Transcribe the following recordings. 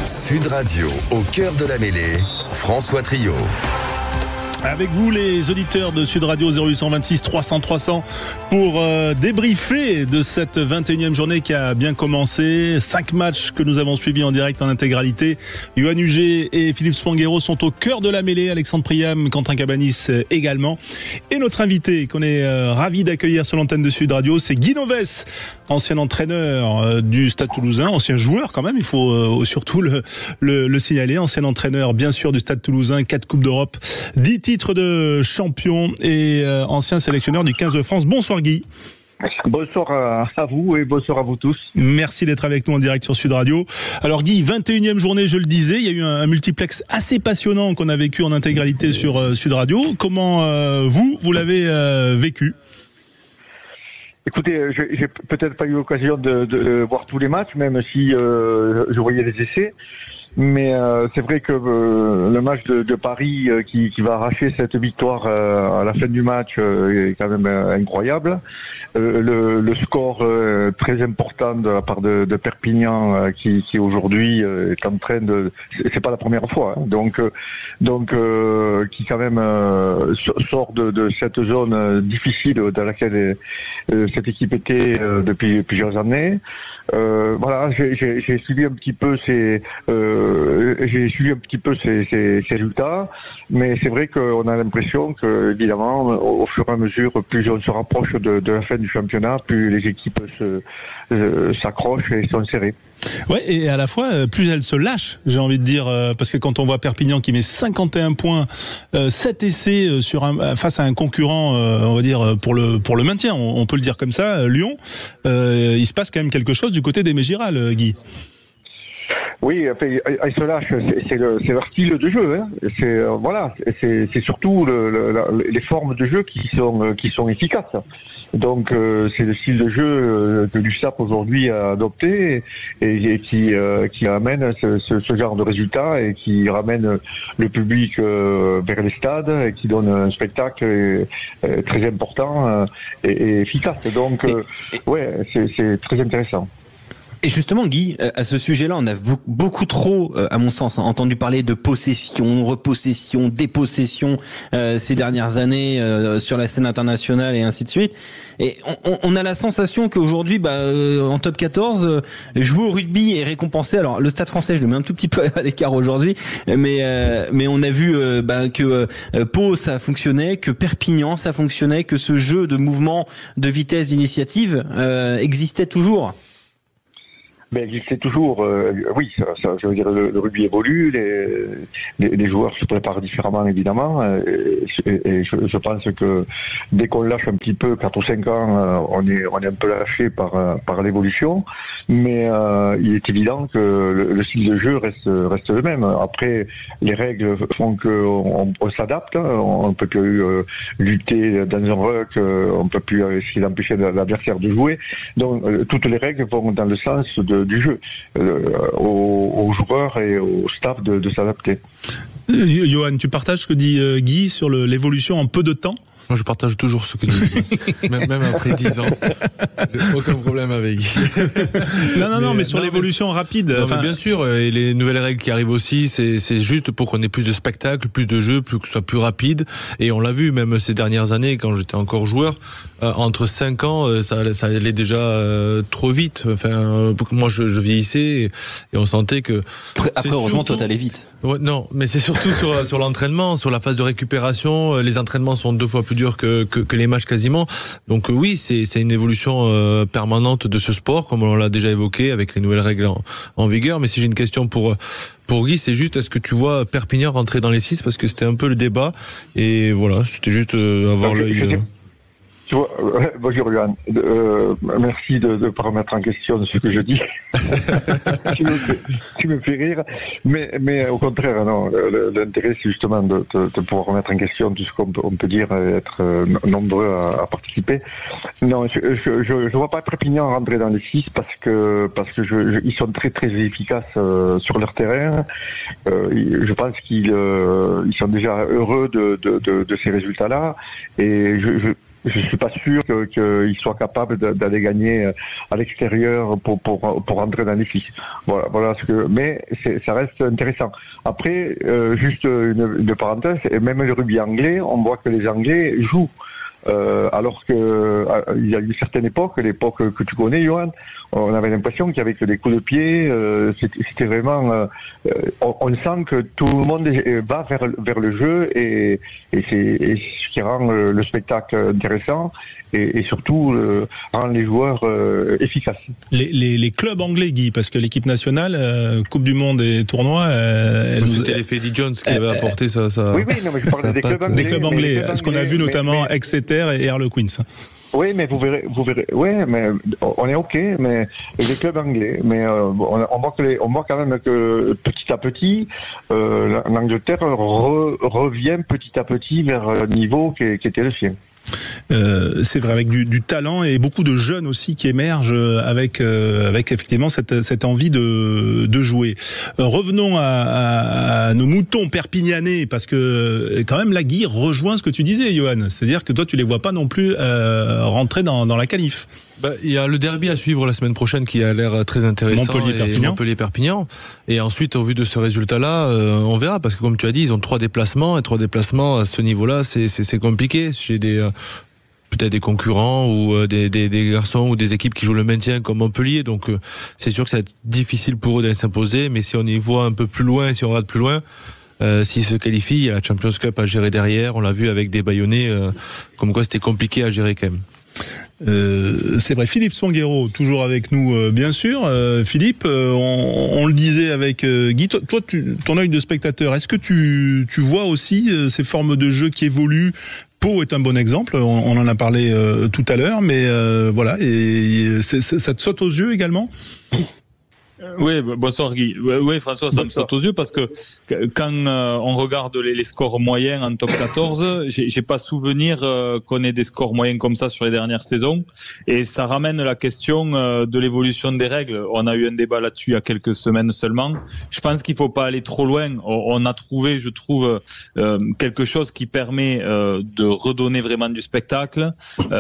Sud Radio, au cœur de la mêlée, François Trio. Avec vous les auditeurs de Sud Radio 0826 300 300 pour débriefer de cette 21e journée qui a bien commencé. 5 matchs que nous avons suivis en direct en intégralité. Yoann Huget et Philippe Spanghero sont au cœur de la mêlée. Alexandre Priam, Quentin Cabanis également. Et notre invité qu'on est ravi d'accueillir sur l'antenne de Sud Radio, c'est Guy Novès, ancien entraîneur du Stade Toulousain, ancien joueur quand même, il faut surtout le signaler. Ancien entraîneur bien sûr du Stade Toulousain, 4 Coupes d'Europe, 10 titres de champion et ancien sélectionneur du 15 de France. Bonsoir Guy. Bonsoir à vous et bonsoir à vous tous. Merci d'être avec nous en direct sur Sud Radio. Alors Guy, 21e journée, je le disais, il y a eu un multiplex assez passionnant qu'on a vécu en intégralité sur Sud Radio. Comment vous l'avez vécu ? Écoutez, j'ai peut-être pas eu l'occasion de voir tous les matchs, même si je voyais les essais. Mais c'est vrai que le match de Paris qui va arracher cette victoire à la fin du match est quand même incroyable. Le score très important de la part de Perpignan qui aujourd'hui est en train de, c'est pas la première fois, hein, donc qui quand même sort de cette zone difficile dans laquelle cette équipe était depuis plusieurs années. Voilà, j'ai suivi un petit peu ces résultats, mais c'est vrai qu'on a l'impression que, évidemment, au fur et à mesure, plus on se rapproche de la fin du championnat, plus les équipes s'accrochent et sont serrées. Ouais, et à la fois, plus elles se lâchent, j'ai envie de dire, parce que quand on voit Perpignan qui met 51 points, 7 essais face à un concurrent, on va dire, pour le maintien, on peut le dire comme ça, Lyon, il se passe quand même quelque chose du côté des Mégirales, Guy. Oui, ils se lâchent, c'est leur style de jeu. Hein. C'est surtout les formes de jeu qui sont efficaces. Donc c'est le style de jeu que l'USAP aujourd'hui a adopté et qui amène ce genre de résultats et qui ramène le public vers les stades et qui donne un spectacle très important et efficace. Donc c'est très intéressant. Et justement, Guy, à ce sujet-là, on a beaucoup trop, à mon sens, entendu parler de possession, repossession, dépossession ces dernières années sur la scène internationale et ainsi de suite. Et on a la sensation qu'aujourd'hui, en top 14, jouer au rugby est récompensé. Alors, le Stade Français, je le mets un tout petit peu à l'écart aujourd'hui, mais on a vu que Pau, ça fonctionnait, que Perpignan, ça fonctionnait, que ce jeu de mouvement, de vitesse, d'initiative existait toujours. Mais il sait toujours, oui, ça, je veux dire, le rugby évolue, les joueurs se préparent différemment, évidemment, et je pense que dès qu'on lâche un petit peu, 4 ou 5 ans, on est un peu lâché par l'évolution, mais il est évident que le style de jeu reste le même. Après, les règles font qu'on s'adapte, on ne peut plus lutter dans un ruck, on ne peut plus essayer d'empêcher l'adversaire de jouer, donc toutes les règles vont dans le sens du jeu, aux joueurs et au staff de s'adapter. Yoann, tu partages ce que dit Guy sur l'évolution en peu de temps ? Moi, je partage toujours ce que dit même après 10 ans. J'ai aucun problème avec. Non, mais sur l'évolution rapide. Non, bien sûr, et les nouvelles règles qui arrivent aussi, c'est juste pour qu'on ait plus de spectacles, plus de jeux, que ce soit plus rapide. Et on l'a vu même ces dernières années, quand j'étais encore joueur, entre 5 ans, ça allait déjà trop vite. Enfin, moi, je vieillissais et on sentait que. Après, heureusement, toi, t'allais vite. Ouais, non, mais c'est surtout sur l'entraînement, sur la phase de récupération. Les entraînements sont 2 fois plus durs que les matchs quasiment. Donc oui, c'est une évolution permanente de ce sport, comme on l'a déjà évoqué avec les nouvelles règles en vigueur. Mais si j'ai une question pour Guy, c'est juste, est-ce que tu vois Perpignan rentrer dans les 6 ? Parce que c'était un peu le débat. Et voilà, c'était juste avoir l'œil. Tu vois, bonjour Yoann, merci de ne pas remettre en question ce que je dis. tu me fais rire, mais au contraire, non, l'intérêt c'est justement de pouvoir remettre en question tout ce qu'on peut dire et être nombreux à participer. Non, je vois pas Perpignan rentrer dans les 6 parce que ils sont très très efficaces sur leur terrain. Je pense qu'ils sont déjà heureux de ces résultats-là et je suis pas sûr qu'il soit capable d'aller gagner à l'extérieur pour rentrer dans les 6. Voilà mais ça reste intéressant. Après, juste une parenthèse, et même le rugby anglais, on voit que les Anglais jouent. Alors que il y a eu certaines époques, l'époque que tu connais, Johan, on avait l'impression qu'il y avait que des coups de pied. C'était vraiment, on sent que tout le monde va vers le jeu et c'est ce qui rend le spectacle intéressant et surtout rend les joueurs efficaces. Les clubs anglais, Guy, parce que l'équipe nationale, Coupe du Monde et tournoi, c'était l'effet Eddie Jones qui avait apporté ça. Oui, non, mais je parle des clubs anglais. Des clubs anglais, ce qu'on a vu notamment Exeter et Harlequins. Oui, mais vous verrez. Oui, mais on est ok, mais les clubs anglais, mais on voit quand même que petit à petit, l'Angleterre revient petit à petit vers le niveau qui était le sien. C'est vrai, avec du talent et beaucoup de jeunes aussi qui émergent avec effectivement cette envie de jouer. Revenons à nos moutons perpignanais, parce que quand même la Guy rejoint ce que tu disais, Johan, c'est-à-dire que toi tu les vois pas non plus rentrer dans la qualif. Il y a le derby à suivre la semaine prochaine qui a l'air très intéressant. Montpellier-Perpignan. Et ensuite, au vu de ce résultat-là, on verra. Parce que comme tu as dit, ils ont 3 déplacements. Et 3 déplacements à ce niveau-là, c'est compliqué. J'ai peut-être des concurrents ou des garçons ou des équipes qui jouent le maintien comme Montpellier. Donc c'est sûr que ça va être difficile pour eux d'aller s'imposer. Mais si on y voit un peu plus loin, si on regarde plus loin, s'ils se qualifient, il y a la Champions Cup à gérer derrière. On l'a vu avec des Bayonnais, comme quoi c'était compliqué à gérer quand même. C'est vrai. Philippe Spanghero, toujours avec nous, bien sûr. Philippe, on le disait avec Guy, toi ton œil de spectateur, est-ce que tu vois aussi ces formes de jeu qui évoluent? Pau est un bon exemple, on en a parlé tout à l'heure, mais voilà, et ça te saute aux yeux également? Oui, bonsoir Guy. Oui, François, ça me saute aux yeux parce que quand on regarde les scores moyens en top 14, j'ai pas souvenir qu'on ait des scores moyens comme ça sur les dernières saisons. Et ça ramène la question de l'évolution des règles. On a eu un débat là-dessus il y a quelques semaines seulement. Je pense qu'il faut pas aller trop loin. On a trouvé, je trouve, quelque chose qui permet de redonner vraiment du spectacle,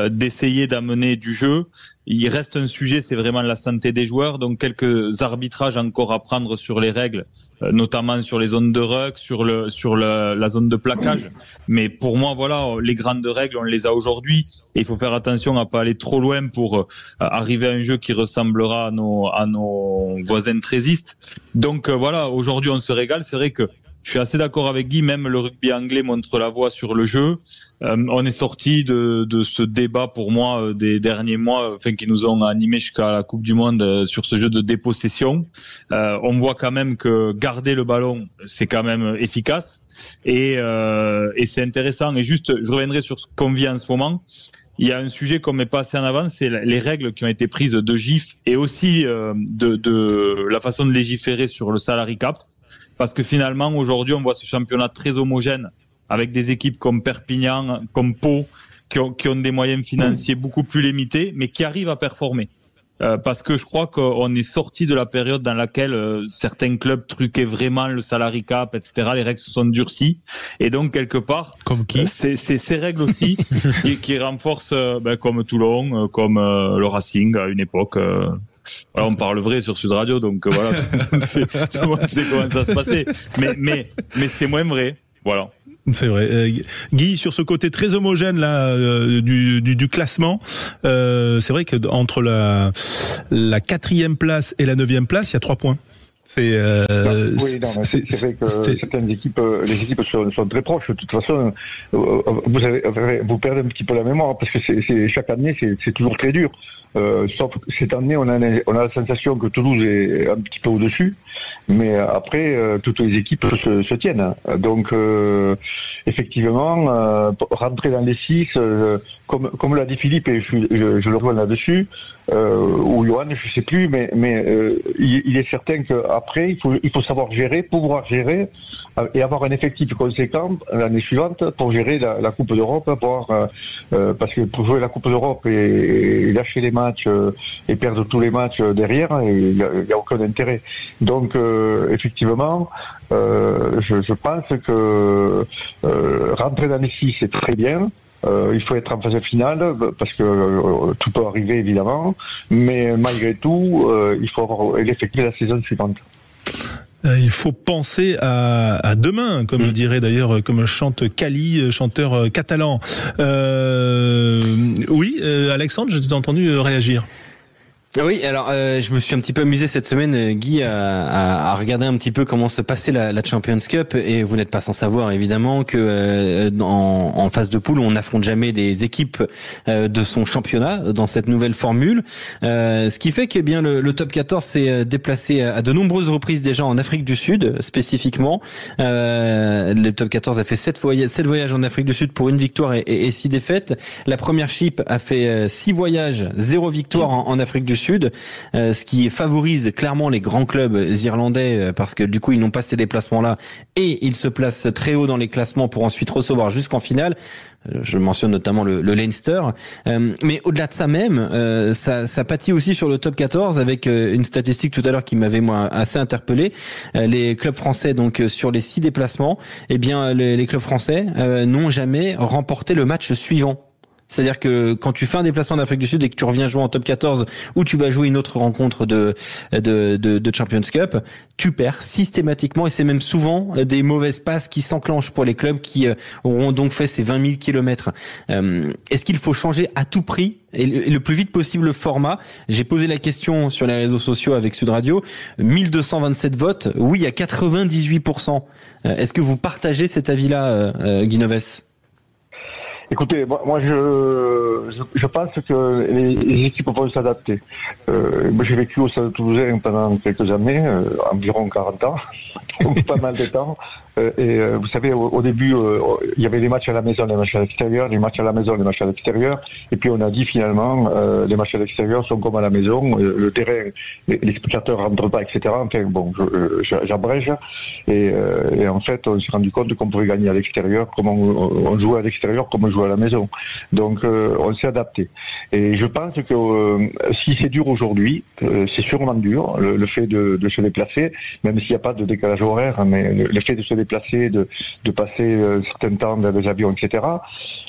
d'essayer d'amener du jeu. Il reste un sujet, c'est vraiment la santé des joueurs, donc quelques arbitrages encore à prendre sur les règles, notamment sur les zones de ruck, sur la zone de plaquage. Mais pour moi, voilà, les grandes règles, on les a aujourd'hui. Et il faut faire attention à pas aller trop loin pour arriver à un jeu qui ressemblera à nos voisins trésistes. Donc voilà, aujourd'hui on se régale. C'est vrai que je suis assez d'accord avec Guy, même le rugby anglais montre la voie sur le jeu. On est sorti de ce débat pour moi des derniers mois, qui nous ont animés jusqu'à la Coupe du Monde sur ce jeu de dépossession. On voit quand même que garder le ballon, c'est quand même efficace et c'est intéressant. Et juste, je reviendrai sur ce qu'on vit en ce moment. Il y a un sujet qu'on met pas assez en avant, c'est les règles qui ont été prises de GIF et aussi de la façon de légiférer sur le salary cap. Parce que finalement, aujourd'hui, on voit ce championnat très homogène avec des équipes comme Perpignan, comme Pau, qui ont des moyens financiers beaucoup plus limités, mais qui arrivent à performer. Parce que je crois qu'on est sorti de la période dans laquelle certains clubs truquaient vraiment le salary cap, etc. Les règles se sont durcies. Et donc, quelque part, comme qui c'est ces règles aussi qui renforcent, comme Toulon, comme le Racing à une époque. Voilà, on parle vrai sur Sud Radio, donc voilà, tout le monde sait comment ça se passait. Mais c'est moins vrai, voilà. C'est vrai. Guy, sur ce côté très homogène là du classement, c'est vrai que entre la 4e place et la 9e place, il y a 3 points. C'est vrai que certaines équipes, les équipes sont très proches. De toute façon, vous perdez un petit peu la mémoire parce que chaque année, c'est toujours très dur. Sauf cette année, on a la sensation que Toulouse est un petit peu au-dessus, mais après, toutes les équipes se tiennent. Donc, effectivement, rentrer dans les 6, comme l'a dit Philippe, et je le rejoins là-dessus, ou Johan, je sais plus, mais il est certain qu'après, il faut savoir pouvoir gérer et avoir un effectif conséquent l'année suivante pour gérer la Coupe d'Europe, parce que pour jouer la Coupe d'Europe et lâcher les matchs et perdre tous les matchs derrière, il y a aucun intérêt. Donc effectivement, je pense que rentrer dans les 6 c'est très bien. Il faut être en phase finale parce que tout peut arriver évidemment, mais malgré tout, il faut avoir l'effectif la saison suivante. Il faut penser à demain, comme dirait d'ailleurs, comme chante Cali, chanteur catalan. Oui, Alexandre, je t'ai entendu réagir. Oui, alors je me suis un petit peu amusé cette semaine, Guy, à regarder un petit peu comment se passait la Champions Cup, et vous n'êtes pas sans savoir évidemment que en phase de poule, on n'affronte jamais des équipes de son championnat dans cette nouvelle formule, ce qui fait que bien le top 14 s'est déplacé à de nombreuses reprises déjà en Afrique du Sud spécifiquement. Le top 14 a fait 7 voyages en Afrique du Sud pour 1 victoire et 6 défaites. La première chip a fait 6 voyages, 0 victoire en Afrique du Sud. Ce qui favorise clairement les grands clubs irlandais parce que du coup ils n'ont pas ces déplacements-là et ils se placent très haut dans les classements pour ensuite recevoir jusqu'en finale. Je mentionne notamment le Leinster, mais au-delà de ça même, ça pâtit aussi sur le top 14 avec une statistique tout à l'heure qui m'avait moi assez interpellé. Les clubs français, donc sur les 6 déplacements, eh bien les clubs français n'ont jamais remporté le match suivant. C'est-à-dire que quand tu fais un déplacement d'Afrique du Sud et que tu reviens jouer en top 14 ou tu vas jouer une autre rencontre de Champions Cup, tu perds systématiquement, et c'est même souvent des mauvaises passes qui s'enclenchent pour les clubs qui auront donc fait ces 20 000 kilomètres. Est-ce qu'il faut changer à tout prix et le plus vite possible le format? J'ai posé la question sur les réseaux sociaux avec Sud Radio. 1227 votes, oui à 98%. Est-ce que vous partagez cet avis-là, Guy Novès? Écoutez, moi je pense que les équipes vont s'adapter. Moi j'ai vécu au Stade Toulousain pendant quelques années, environ 40 ans, donc pas mal de temps. Et vous savez, au début, il y avait les matchs à la maison, les matchs à l'extérieur, les matchs à la maison, les matchs à l'extérieur. Et puis on a dit finalement, les matchs à l'extérieur sont comme à la maison, le terrain, les spectateurs rentrent pas, etc. Enfin bon, j'abrège. Et en fait, on s'est rendu compte qu'on pouvait gagner à l'extérieur, comme on jouait à l'extérieur, comme on jouait à la maison. Donc on s'est adapté. Et je pense que si c'est dur aujourd'hui, c'est sûrement dur, le fait de se déplacer, même s'il n'y a pas de décalage horaire, mais le fait de se déplacer, de passer certains temps dans les avions, etc.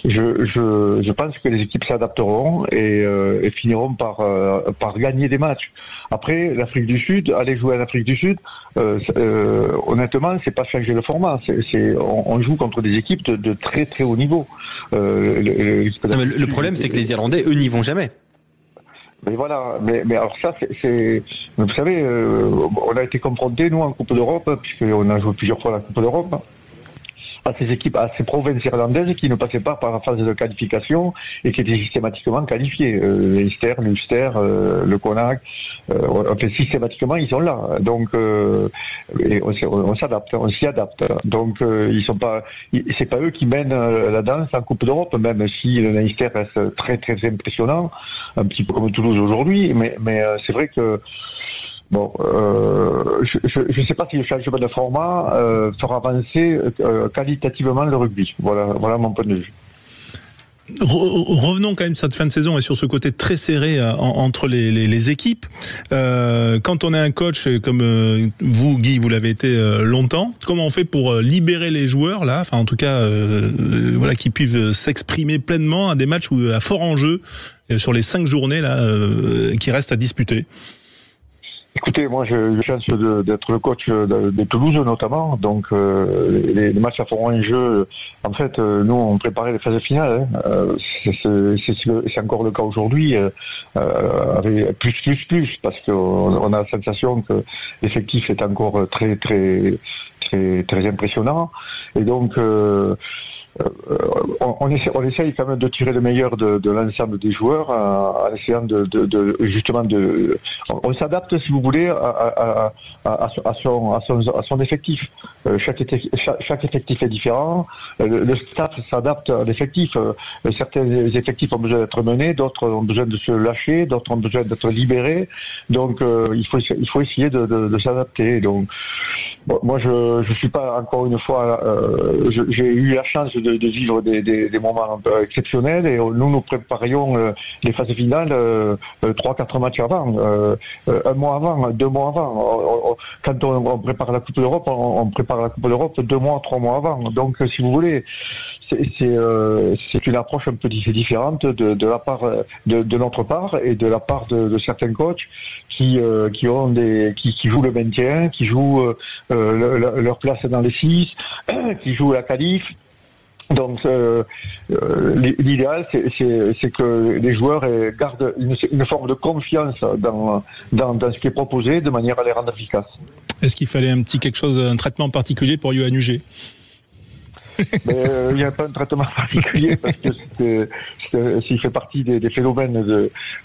Je pense que les équipes s'adapteront et finiront par gagner des matchs. Après, l'Afrique du Sud, aller jouer en Afrique du Sud, honnêtement, c'est pas changer le format. On joue contre des équipes de très très haut niveau. Le problème, c'est que les Irlandais, eux, n'y vont jamais. Mais voilà, mais alors ça, vous savez, on a été confrontés, nous, en Coupe d'Europe, puisqu'on a joué plusieurs fois la Coupe d'Europe, à ces équipes, à ces provinces irlandaises qui ne passaient pas par la phase de qualification et qui étaient systématiquement qualifiées. L'Ulster, le Connacht, enfin, systématiquement, ils sont là. Donc, et on s'adapte, on s'y adapte. Donc, ils sont pas, c'est pas eux qui mènent la danse en Coupe d'Europe, même si le Leinster reste très, très impressionnant, un petit peu comme Toulouse aujourd'hui, mais c'est vrai que, bon, je ne sais pas si le changement de format fera avancer qualitativement le rugby. Voilà mon point de vue. Revenons quand même sur cette fin de saison et sur ce côté très serré entre les équipes. Quand on est un coach comme vous, Guy, vous l'avez été longtemps, comment on fait pour libérer les joueurs là, enfin en tout cas, voilà, qui puissent s'exprimer pleinement à des matchs à fort enjeu sur les 5 journées là qui restent à disputer? Écoutez, moi j'ai eu la chance d'être le coach de Toulouse notamment, donc les matchs à fort enjeu, en fait nous on préparait les phases finales, hein. C'est encore le cas aujourd'hui, avec plus, parce qu'on a la sensation que l'effectif est encore très très très très impressionnant, et donc on essaye quand même de tirer le meilleur de l'ensemble des joueurs en essayant justement on s'adapte, si vous voulez, à son effectif. Chaque effectif est différent. Le staff s'adapte à l'effectif. Certains effectifs ont besoin d'être menés, d'autres ont besoin de se lâcher, d'autres ont besoin d'être libérés. Donc il faut essayer de s'adapter. Donc bon, moi je suis pas, encore une fois, j'ai eu la chance de vivre des moments un peu exceptionnels, et nous préparions les phases finales 3-4 matchs avant, 1 mois avant, 2 mois avant. Quand on prépare la Coupe d'Europe, on prépare la Coupe d'Europe 2 mois, 3 mois avant. Donc si vous voulez, c'est une approche un peu différente de la part de notre part et de la part de certains coachs qui jouent le maintien, qui jouent leur place dans les 6, qui jouent la qualif. Donc l'idéal c'est que les joueurs gardent une forme de confiance dans ce qui est proposé de manière à les rendre efficaces. Est-ce qu'il fallait un traitement particulier pour Yohan Huget? Il n'y a pas un traitement particulier parce que s'il fait partie des phénomènes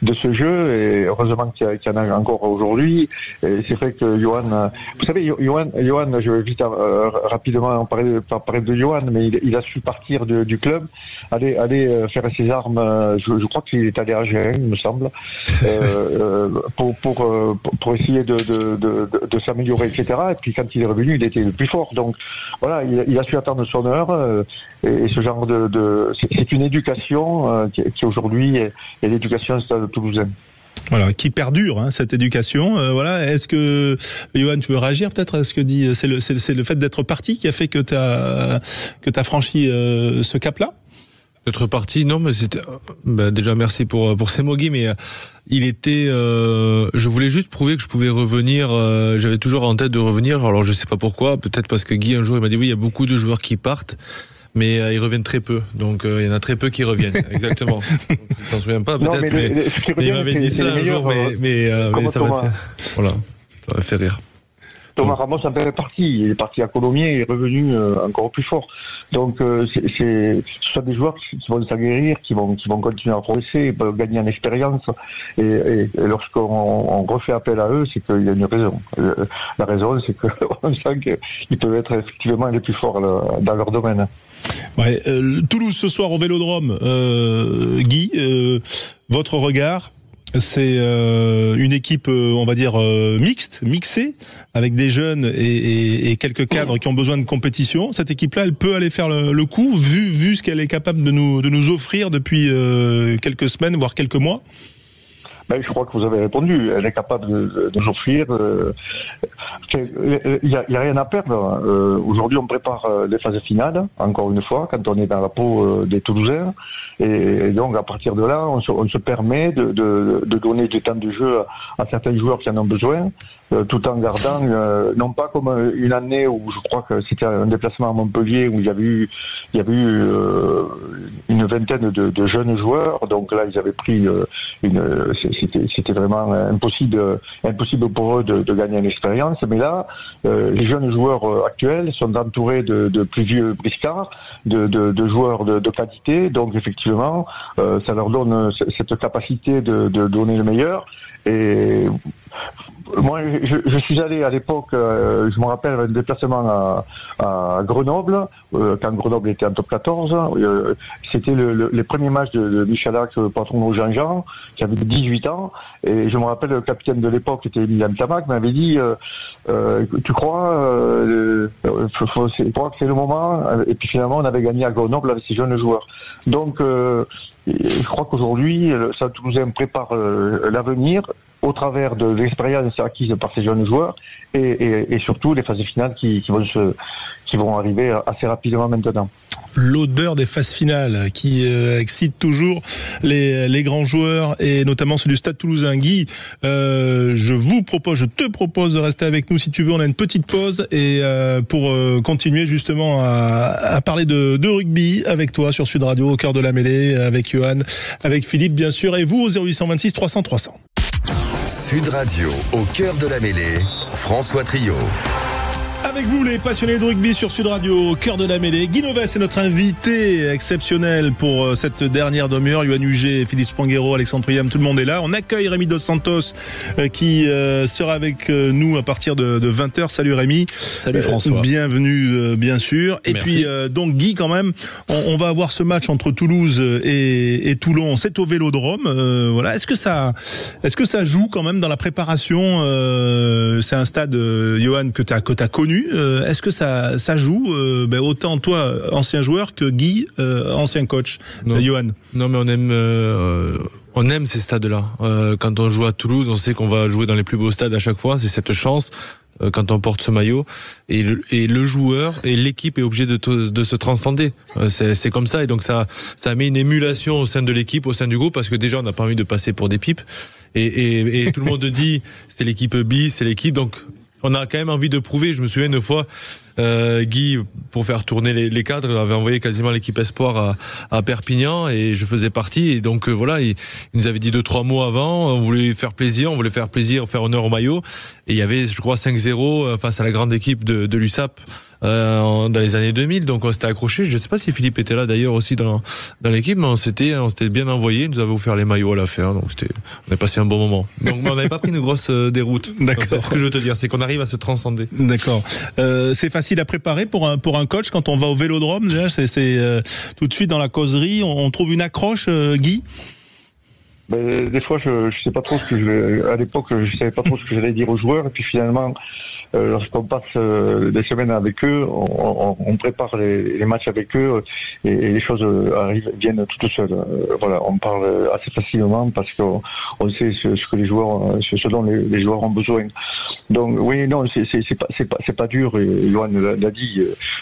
de ce jeu, et heureusement qu'il y en a encore aujourd'hui. Et c'est vrai que Yohan, vous savez, Yohan, je vais vite rapidement parler de Yohan, mais il a su partir du club, aller faire ses armes. Je crois qu'il est allé à Agen, il me semble, pour essayer de s'améliorer, etc. Et puis quand il est revenu, il était le plus fort. Donc voilà, il a su attendre son heure. Et ce genre c'est une éducation qui aujourd'hui est l'éducation du Stade Toulousain. Voilà, qui perdure cette éducation. Voilà, est-ce que Yohan, tu veux réagir peut-être à ce que dit c'est le fait d'être parti qui a fait que t'as franchi ce cap-là? D'être parti, non, mais c'était déjà merci pour ces mots, Guy, mais il était je voulais juste prouver que je pouvais revenir, j'avais toujours en tête de revenir, alors je sais pas pourquoi, peut-être parce que Guy un jour il m'a dit oui, il y a beaucoup de joueurs qui partent, mais ils reviennent très peu, donc il y en a très peu qui reviennent. Exactement. Donc, je m'en souviens pas peut-être, mais il m'avait dit ça un jour, mais ça m'a fait rire. Thomas Ramos en fait partie. Il est parti à Colomiers, il est revenu encore plus fort. Donc ce sont des joueurs qui vont s'aguerrir, qui vont continuer à progresser, gagner en expérience. Et lorsqu'on refait appel à eux, c'est qu'il y a une raison. La raison, c'est qu'on sent qu'ils peuvent être effectivement les plus forts dans leur domaine. Ouais, Toulouse ce soir au Vélodrome. Guy, votre regard? C'est une équipe, on va dire, mixée, avec des jeunes et quelques cadres qui ont besoin de compétition. Cette équipe-là, elle peut aller faire le coup, vu ce qu'elle est capable de nous offrir depuis quelques semaines, voire quelques mois. Je crois que vous avez répondu. Elle est capable de nous offrir. Il y a rien à perdre. Aujourd'hui, on prépare les phases finales, encore une fois, quand on est dans la peau des Toulousains. Et donc, à partir de là, on se permet de donner du temps de jeu à certains joueurs qui en ont besoin, tout en gardant, non pas comme une année où je crois que c'était un déplacement à Montpellier où il y avait eu une vingtaine de jeunes joueurs. Donc là, ils avaient pris c'était vraiment impossible pour eux de gagner une expérience. Mais là, les jeunes joueurs actuels sont entourés de plus vieux briscards, de joueurs de qualité. Donc effectivement, ça leur donne cette capacité de donner le meilleur. Et moi, je suis allé à l'époque, je me rappelle, un déplacement à Grenoble, quand Grenoble était en top 14. C'était les premiers matchs de Michalak, patron au Jean-Jean, qui avait 18 ans. Et je me rappelle, le capitaine de l'époque, qui était Emilian Tamac, m'avait dit tu crois que c'est le moment? Et puis finalement, on avait gagné à Grenoble avec ces jeunes joueurs. Donc, je crois qu'aujourd'hui, le Stade Toulousain prépare l'avenir au travers de l'expérience acquise par ces jeunes joueurs et surtout les phases finales qui vont arriver assez rapidement maintenant. L'odeur des phases finales qui excite toujours les grands joueurs et notamment ceux du Stade Toulousain. Guy, je te propose de rester avec nous si tu veux. On a une petite pause et pour continuer justement à parler de rugby avec toi sur Sud Radio au cœur de la mêlée, avec Yohan, avec Philippe bien sûr et vous au 0826 300 300. Sud Radio au cœur de la mêlée, François Trio. Avec vous les passionnés de rugby sur Sud Radio, au cœur de la mêlée. Guy Novès est notre invité exceptionnel pour cette dernière demi-heure. Yohan Huget, Philippe Spanghero, Alexandre Priam, tout le monde est là. On accueille Rémi Dos Santos qui sera avec nous à partir de 20h. Salut Rémi. Salut François. Bienvenue bien sûr. Et merci. puis donc Guy quand même, on va avoir ce match entre Toulouse et Toulon. C'est au Vélodrome. Voilà. Est-ce que ça joue quand même dans la préparation? C'est un stade, Yohan, que t'as connu. Est-ce que ça joue autant toi, ancien joueur, que Guy, ancien coach? Yohan. Non, mais on aime ces stades-là. Quand on joue à Toulouse, on sait qu'on va jouer dans les plus beaux stades à chaque fois. C'est cette chance. quand on porte ce maillot, et le joueur et l'équipe est obligé de se transcender. C'est comme ça, et donc ça met une émulation au sein de l'équipe, au sein du groupe, parce que déjà on n'a pas envie de passer pour des pipes, et tout le monde dit c'est l'équipe bis, c'est l'équipe, donc on a quand même envie de prouver. Je me souviens une fois, Guy, pour faire tourner les cadres, avait envoyé quasiment l'équipe Espoir à Perpignan, et je faisais partie, et donc voilà, il nous avait dit 2-3 mots avant, on voulait faire plaisir, faire honneur au maillot, et il y avait, je crois, 5-0 face à la grande équipe de l'USAP dans les années 2000, donc on s'était accroché. Je ne sais pas si Philippe était là d'ailleurs aussi dans l'équipe, mais on s'était bien envoyé, il nous avait offert les maillots à la fin, donc on a passé un bon moment. Donc on n'avait pas pris une grosse déroute. D'accord. C'est ce que je veux te dire, c'est qu'on arrive à se transcender. D'accord. C'est facile à préparer pour un coach quand on va au Vélodrome. Déjà, c'est tout de suite dans la causerie, on trouve une accroche, Guy. Des fois, je sais pas trop à l'époque, je savais pas trop ce que j'allais dire aux joueurs, et puis finalement, lorsqu'on passe des semaines avec eux, on prépare les matchs avec eux, et les choses viennent toutes seules. Voilà, on parle assez facilement parce qu'on sait ce que les joueurs, ce dont les joueurs ont besoin. Donc oui, non, c'est pas dur. Et Johan l'a dit,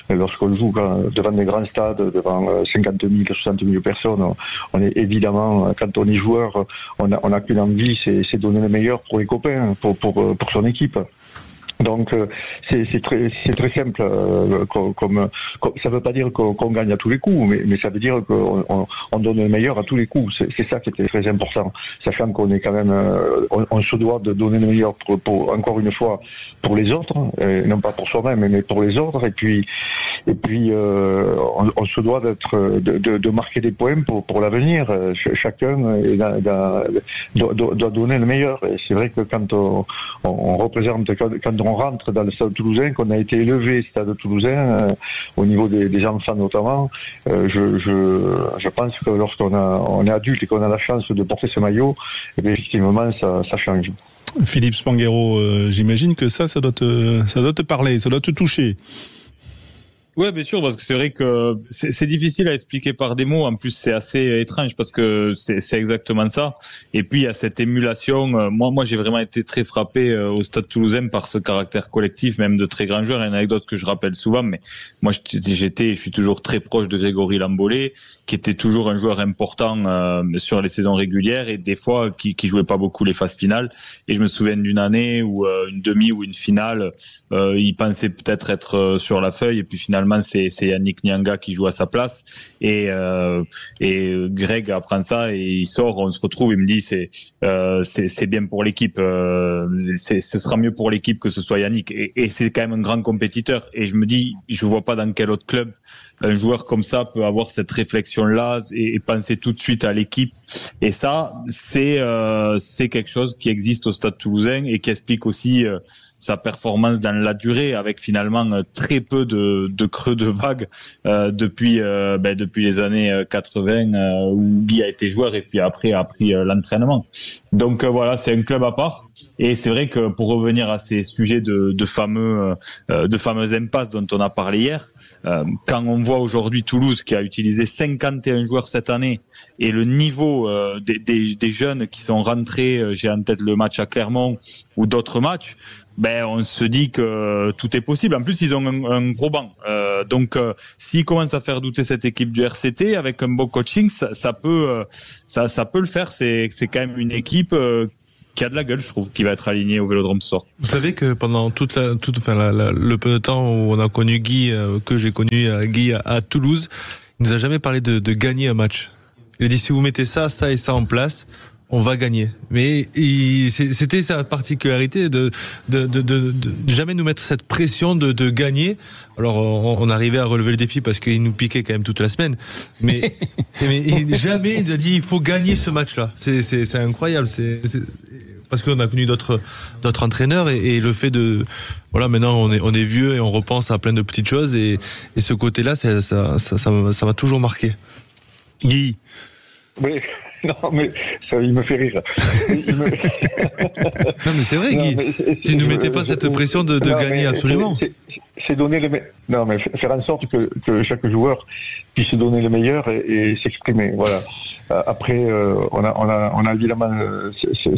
lorsqu'on joue devant des grands stades, devant 50 000, 60 000 personnes, on est évidemment, quand on est joueur, on a qu'une envie, c'est donner le meilleur pour les copains, pour son équipe. Donc c'est très simple. Comme ça veut pas dire qu'on gagne à tous les coups, mais ça veut dire qu'on donne le meilleur à tous les coups. C'est ça qui était très important, sachant qu'on est quand même, on se doit de donner le meilleur pour encore une fois pour les autres, non pas pour soi-même, mais pour les autres. Et puis on se doit de marquer des points pour l'avenir. Chacun doit donner le meilleur. Et c'est vrai que quand on représente, quand on rentre dans le stade toulousain, qu'on a été élevé stade toulousain, au niveau des enfants notamment, je pense que lorsqu'on est adulte et qu'on a la chance de porter ce maillot, et bien effectivement ça change. Philippe Spanghero, j'imagine que ça doit te parler, ça doit te toucher. Ouais, bien sûr, parce que c'est vrai que c'est difficile à expliquer par des mots. En plus, c'est assez étrange parce que c'est exactement ça. Et puis, il y a cette émulation. Moi, j'ai vraiment été très frappé au Stade Toulousain par ce caractère collectif, même de très grands joueurs. Il y a une anecdote que je rappelle souvent, mais moi, je suis toujours très proche de Grégory Lambolé, qui était toujours un joueur important sur les saisons régulières et des fois qui jouait pas beaucoup les phases finales. Et je me souviens d'une année où une demi ou une finale, il pensait peut-être être sur la feuille et puis finalement c'est Yannick Nianga qui joue à sa place et Greg apprend ça et il sort, on se retrouve, il me dit c'est bien pour l'équipe, ce sera mieux pour l'équipe que ce soit Yannick et c'est quand même un grand compétiteur et je me dis je vois pas dans quel autre club un joueur comme ça peut avoir cette réflexion-là et penser tout de suite à l'équipe. Et ça, c'est quelque chose qui existe au Stade Toulousain et qui explique aussi sa performance dans la durée, avec finalement très peu de creux de vague depuis les années 80 où Guy a été joueur et puis après a pris l'entraînement. Donc voilà, c'est un club à part. Et c'est vrai que pour revenir à ces sujets de fameuses impasses dont on a parlé hier, quand on voit aujourd'hui Toulouse qui a utilisé 51 joueurs cette année et le niveau des jeunes qui sont rentrés, j'ai en tête le match à Clermont ou d'autres matchs, on se dit que tout est possible. En plus, ils ont un gros banc. Donc, s'ils commencent à faire douter cette équipe du RCT avec un bon coaching, ça peut le faire. C'est quand même une équipe qui a de la gueule, je trouve, qui va être alignée au Vélodrome ce soir. Vous savez que pendant le peu de temps où on a connu Guy, que j'ai connu Guy à Toulouse, il nous a jamais parlé de gagner un match. Il a dit si vous mettez ça et ça en place, on va gagner. Mais c'était sa particularité de jamais nous mettre cette pression de gagner. Alors on arrivait à relever le défi parce qu'il nous piquait quand même toute la semaine. Mais jamais il a dit il faut gagner ce match-là. C'est incroyable. Parce qu'on a connu d'autres entraîneurs et le fait de voilà, maintenant on est vieux et on repense à plein de petites choses et ce côté-là ça m'a toujours marqué. Guy. Oui. Non, mais ça, il me fait rire. Non, mais c'est vrai, Guy. Tu ne mettais pas cette pression de gagner absolument. C'est donner non, mais faire en sorte que chaque joueur puisse donner le meilleur et s'exprimer. Voilà. Après, on a évidemment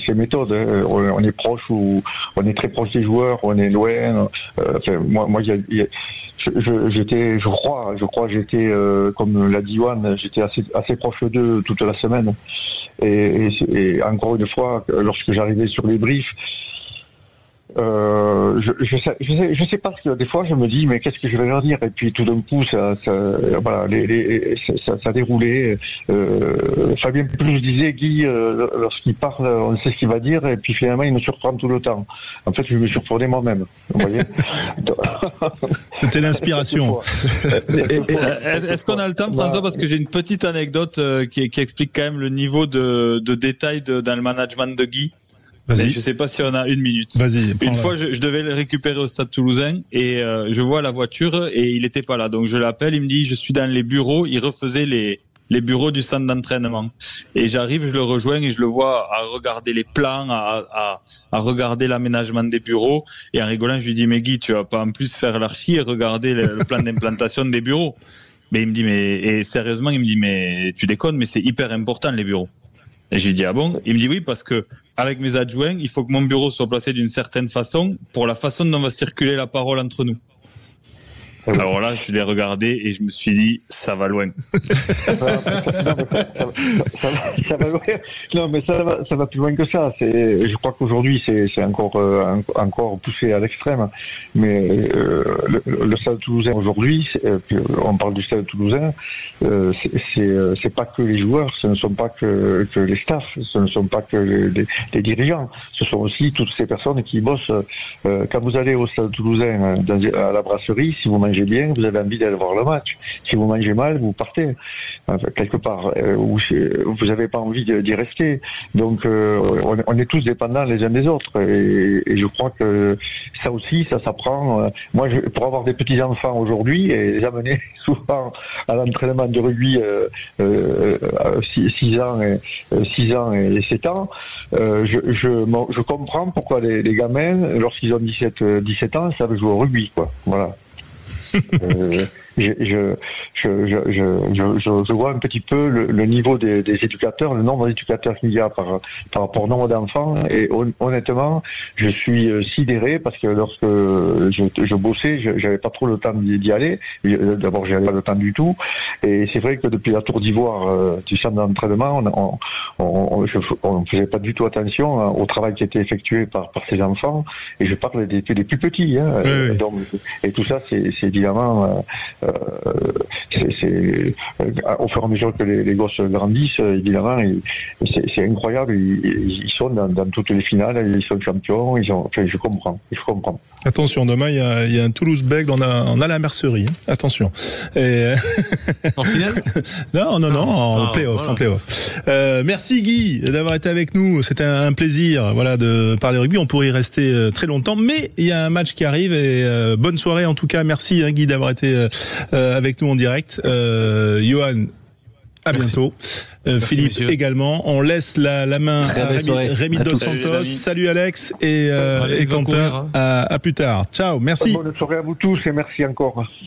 ces méthodes. On est proche ou on est très proche des joueurs, on est loin. Moi, je crois, j'étais comme l'a dit Yohan, j'étais assez proche d'eux toute la semaine. Et encore une fois, lorsque j'arrivais sur les briefs, je sais pas, ce que des fois je me dis mais qu'est-ce que je vais leur dire, et puis tout d'un coup ça déroulait. Fabien Plus disait, Guy, lorsqu'il parle on sait ce qu'il va dire, et puis finalement il me surprend tout le temps. En fait je me surprenais moi-même, vous voyez. C'était l'inspiration. Est-ce qu'on a le temps, François, parce que j'ai une petite anecdote qui explique quand même le niveau de détail dans le management de Guy. Mais je sais pas si on a une minute. Vas-y. Une fois, je devais le récupérer au Stade Toulousain et je vois la voiture et il était pas là. Donc je l'appelle, il me dit je suis dans les bureaux. Il refaisait les bureaux du centre d'entraînement. Et j'arrive, je le rejoins et je le vois à regarder les plans, à regarder l'aménagement des bureaux. Et en rigolant, je lui dis mais Guy, tu vas pas en plus faire l'archi et regarder le plan d'implantation des bureaux. Mais il me dit et sérieusement, il me dit mais tu déconnes, mais c'est hyper important les bureaux. Et je lui dis ah bon? Il me dit oui, parce que avec mes adjoints, il faut que mon bureau soit placé d'une certaine façon pour la façon dont va circuler la parole entre nous. Alors là, je l'ai regardé et je me suis dit, ça va loin. Ça va loin. Non, mais ça va plus loin que ça. Je crois qu'aujourd'hui, c'est encore poussé à l'extrême. Mais le Stade Toulousain aujourd'hui, on parle du Stade Toulousain, c'est pas que les joueurs, ce ne sont pas que les staffs, ce ne sont pas que les dirigeants. Ce sont aussi toutes ces personnes qui bossent. Quand vous allez au Stade Toulousain, à la brasserie, si vous mangez bien, vous avez envie d'aller voir le match. Si vous mangez mal, vous partez. Quelque part, vous n'avez pas envie d'y rester. Donc, on est tous dépendants les uns des autres. Et je crois que ça aussi, ça s'apprend. Moi, pour avoir des petits-enfants aujourd'hui et les amener souvent à l'entraînement de rugby 6 ans et 7 ans, je comprends pourquoi les gamins, lorsqu'ils ont 17 ans, savent jouer au rugby, quoi. Voilà. Je vois un petit peu le niveau des éducateurs, le nombre d'éducateurs qu'il y a par rapport au nombre d'enfants, et honnêtement, je suis sidéré parce que lorsque je bossais, j'avais pas trop le temps d'y aller. D'abord, j'avais pas le temps du tout, et c'est vrai que depuis la Tour d'Ivoire du centre d'entraînement, on faisait pas du tout attention au travail qui était effectué par ces enfants, et je parle des plus petits, hein. Oui. Donc, et tout ça, c'est évidemment au fur et à mesure que les gosses grandissent, évidemment, c'est incroyable. Ils sont dans toutes les finales, ils sont champions. Je comprends. Attention, demain il y a un Toulouse-Bègles, on a la mercerie. Hein. Attention. Et... En finale? Non, en play-off. Voilà. En play-off. Merci Guy d'avoir été avec nous. C'était un plaisir, de parler rugby. On pourrait y rester très longtemps, mais il y a un match qui arrive et bonne soirée en tout cas. Merci Guy d'avoir été avec nous en direct. Yohan, à bientôt. Philippe messieurs. Également. On laisse la main à Rémi Dos Santos. Salut Alex et Quentin. À plus tard. Ciao. Merci. Bonne soirée à vous tous et merci encore.